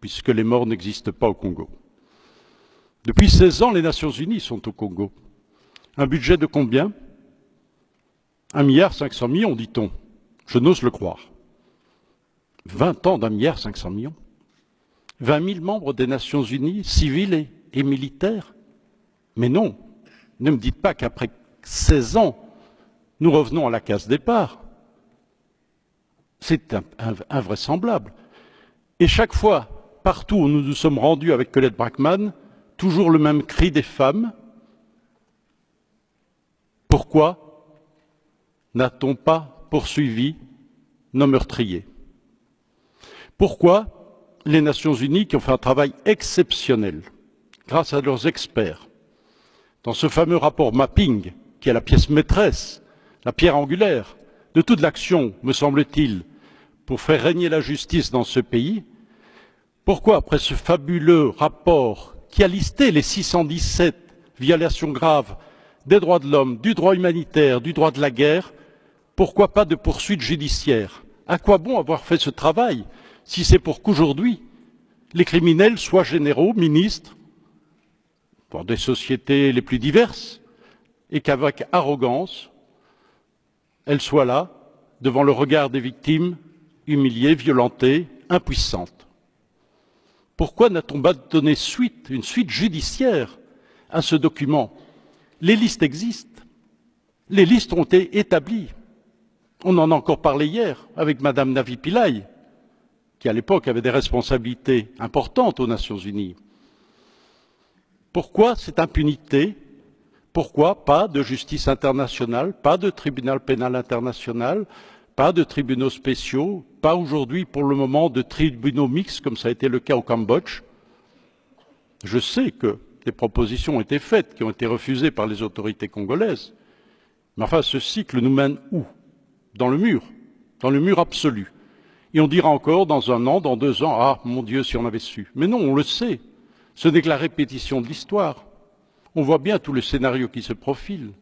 puisque les morts n'existent pas au Congo. Depuis 16 ans, les Nations Unies sont au Congo. Un budget de combien? 1,5 milliard, dit-on. Je n'ose le croire. 20 ans d'1,5 milliard. 20 000 membres des Nations Unies, civils et militaires. Mais non, ne me dites pas qu'après 16 ans, nous revenons à la case départ. C'est invraisemblable. Et chaque fois, partout où nous nous sommes rendus avec Colette Braeckman, toujours le même cri des femmes. Pourquoi n'a-t-on pas poursuivi nos meurtriers? Pourquoi les Nations Unies, qui ont fait un travail exceptionnel, grâce à leurs experts, dans ce fameux rapport mapping, qui est la pièce maîtresse, la pierre angulaire de toute l'action, me semble-t-il, pour faire régner la justice dans ce pays, pourquoi, après ce fabuleux rapport qui a listé les 617 violations graves des droits de l'homme, du droit humanitaire, du droit de la guerre, pourquoi pas de poursuites judiciaires? À quoi bon avoir fait ce travail si c'est pour qu'aujourd'hui, les criminels soient généraux, ministres, dans des sociétés les plus diverses, et qu'avec arrogance, elles soient là, devant le regard des victimes, humiliées, violentées, impuissantes? Pourquoi n'a-t-on pas donné suite, une suite judiciaire à ce document? Les listes existent. Les listes ont été établies. On en a encore parlé hier avec Madame Navi Pillay, qui à l'époque avait des responsabilités importantes aux Nations Unies. Pourquoi cette impunité? Pourquoi pas de justice internationale, pas de tribunal pénal international, pas de tribunaux spéciaux, pas aujourd'hui pour le moment de tribunaux mixtes comme ça a été le cas au Cambodge? Je sais que des propositions ont été faites, qui ont été refusées par les autorités congolaises. Mais enfin, ce cycle nous mène où? Dans le mur absolu. Et on dira encore dans 1 an, dans 2 ans, ah mon Dieu, si on avait su. Mais non, on le sait. Ce n'est que la répétition de l'histoire. On voit bien tout le scénario qui se profile.